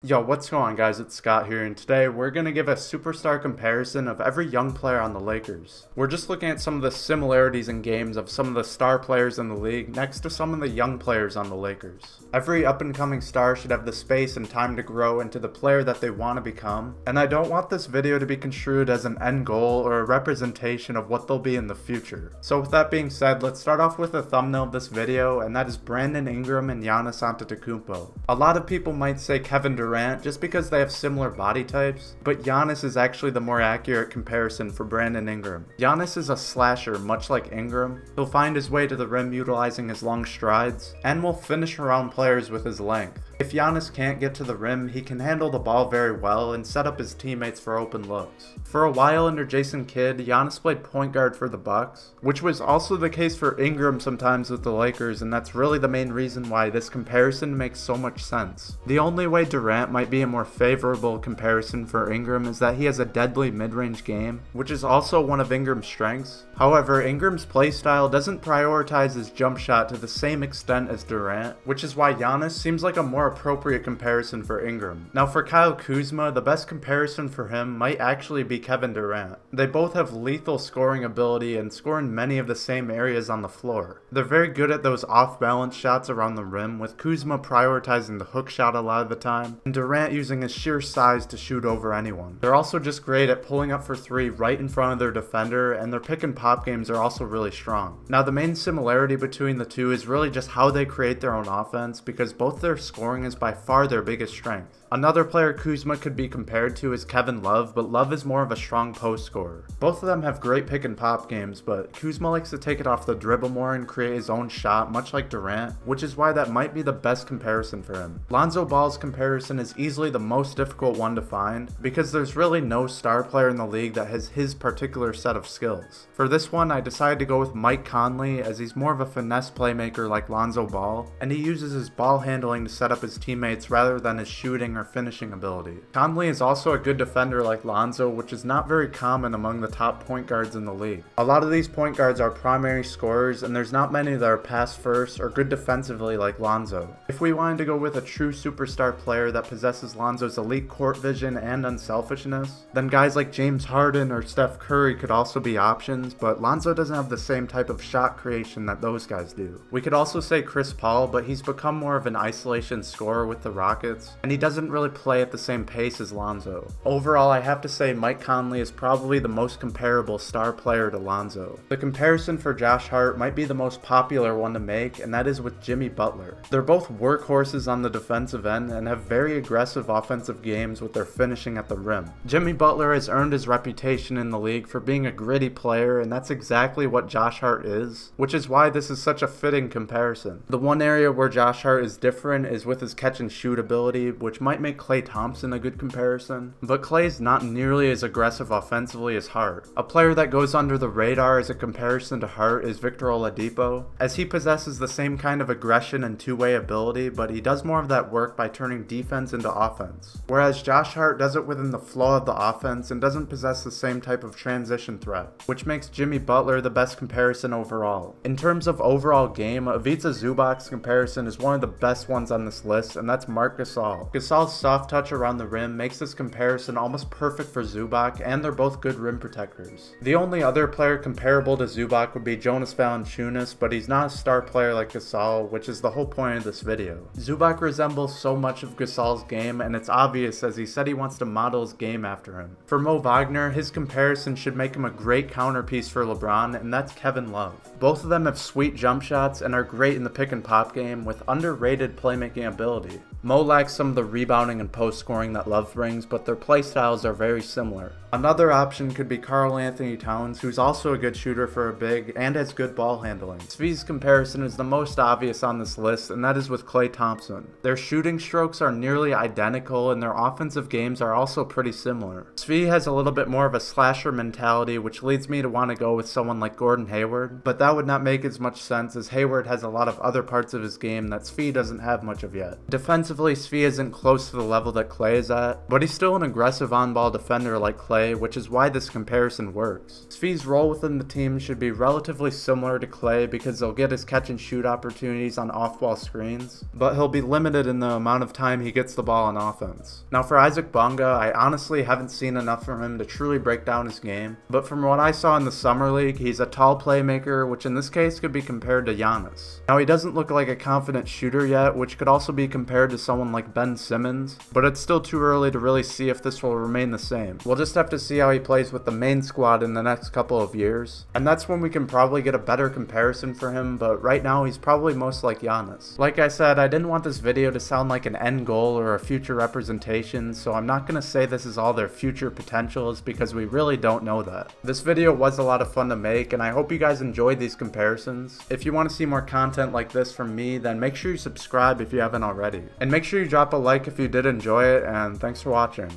Yo, what's going on, guys? It's Scott here, and today we're going to give a superstar comparison of every young player on the Lakers. We're just looking at some of the similarities in games of some of the star players in the league next to some of the young players on the Lakers. Every up-and-coming star should have the space and time to grow into the player that they want to become, and I don't want this video to be construed as an end goal or a representation of what they'll be in the future. So with that being said, let's start off with the thumbnail of this video, and that is Brandon Ingram and Giannis Antetokounmpo. A lot of people might say Kevin Durant just because they have similar body types, but Giannis is actually the more accurate comparison for Brandon Ingram. Giannis is a slasher much like Ingram. He'll find his way to the rim utilizing his long strides, and will finish around players with his length. If Giannis can't get to the rim, he can handle the ball very well and set up his teammates for open looks. For a while under Jason Kidd, Giannis played point guard for the Bucks, which was also the case for Ingram sometimes with the Lakers, and that's really the main reason why this comparison makes so much sense. The only way Durant might be a more favorable comparison for Ingram is that he has a deadly mid-range game, which is also one of Ingram's strengths. However, Ingram's playstyle doesn't prioritize his jump shot to the same extent as Durant, which is why Giannis seems like a more appropriate comparison for Ingram. Now for Kyle Kuzma, the best comparison for him might actually be Kevin Durant. They both have lethal scoring ability and score in many of the same areas on the floor. They're very good at those off-balance shots around the rim, with Kuzma prioritizing the hook shot a lot of the time, and Durant using his sheer size to shoot over anyone. They're also just great at pulling up for three right in front of their defender, and their pick and pop games are also really strong. Now the main similarity between the two is really just how they create their own offense, because both their scoring is by far their biggest strength. Another player Kuzma could be compared to is Kevin Love, but Love is more of a strong post scorer. Both of them have great pick and pop games, but Kuzma likes to take it off the dribble more and create his own shot, much like Durant, which is why that might be the best comparison for him. Lonzo Ball's comparison is easily the most difficult one to find, because there's really no star player in the league that has his particular set of skills. For this one, I decided to go with Mike Conley, as he's more of a finesse playmaker like Lonzo Ball, and he uses his ball handling to set up his teammates rather than his shooting or finishing ability. Conley is also a good defender like Lonzo, which is not very common among the top point guards in the league. A lot of these point guards are primary scorers, and there's not many that are pass first or good defensively like Lonzo. If we wanted to go with a true superstar player that possesses Lonzo's elite court vision and unselfishness, then guys like James Harden or Steph Curry could also be options, but Lonzo doesn't have the same type of shot creation that those guys do. We could also say Chris Paul, but he's become more of an isolation scorer with the Rockets, and he doesn't really play at the same pace as Lonzo. Overall, I have to say Mike Conley is probably the most comparable star player to Lonzo. The comparison for Josh Hart might be the most popular one to make, and that is with Jimmy Butler. They're both workhorses on the defensive end and have very aggressive offensive games with their finishing at the rim. Jimmy Butler has earned his reputation in the league for being a gritty player, and that's exactly what Josh Hart is, which is why this is such a fitting comparison. The one area where Josh Hart is different is with his catch and shoot ability, which might make Klay Thompson a good comparison, but Klay's not nearly as aggressive offensively as Hart. A player that goes under the radar as a comparison to Hart is Victor Oladipo, as he possesses the same kind of aggression and two-way ability, but he does more of that work by turning defense into offense. Whereas Josh Hart does it within the flow of the offense and doesn't possess the same type of transition threat, which makes Jimmy Butler the best comparison overall. In terms of overall game, Ivica Zubac's comparison is one of the best ones on this list, and that's Marc Gasol. Gasol's soft touch around the rim makes this comparison almost perfect for Zubac, and they're both good rim protectors. The only other player comparable to Zubac would be Jonas Valanciunas, but he's not a star player like Gasol, which is the whole point of this video. Zubac resembles so much of Gasol's game, and it's obvious as he said he wants to model his game after him. For Mo Wagner, his comparison should make him a great counterpiece for LeBron, and that's Kevin Love. Both of them have sweet jump shots and are great in the pick and pop game with underrated playmaking ability. Mo lacks some of the rebounding and post scoring that Love brings, but their play styles are very similar. Another option could be Karl Anthony Towns, who's also a good shooter for a big and has good ball handling. Svi's comparison is the most obvious on this list, and that is with Klay Thompson. Their shooting strokes are nearly identical, and their offensive games are also pretty similar. Svi has a little bit more of a slasher mentality, which leads me to want to go with someone like Gordon Hayward, but that would not make as much sense as Hayward has a lot of other parts of his game that Svi doesn't have much of yet. Defensively, Svi isn't close to the level that Klay is at, but he's still an aggressive on-ball defender like Klay play, which is why this comparison works. Svi's role within the team should be relatively similar to Clay because he'll get his catch and shoot opportunities on off-ball screens, but he'll be limited in the amount of time he gets the ball on offense. Now for Isaac Bonga, I honestly haven't seen enough from him to truly break down his game, but from what I saw in the Summer League, he's a tall playmaker, which in this case could be compared to Giannis. Now he doesn't look like a confident shooter yet, which could also be compared to someone like Ben Simmons, but it's still too early to really see if this will remain the same. We'll just have to see how he plays with the main squad in the next couple of years, and that's when we can probably get a better comparison for him, but right now he's probably most like Giannis. Like I said, I didn't want this video to sound like an end goal or a future representation, so I'm not going to say this is all their future potentials because we really don't know that. This video was a lot of fun to make, and I hope you guys enjoyed these comparisons. If you want to see more content like this from me, then make sure you subscribe if you haven't already. And make sure you drop a like if you did enjoy it, and thanks for watching.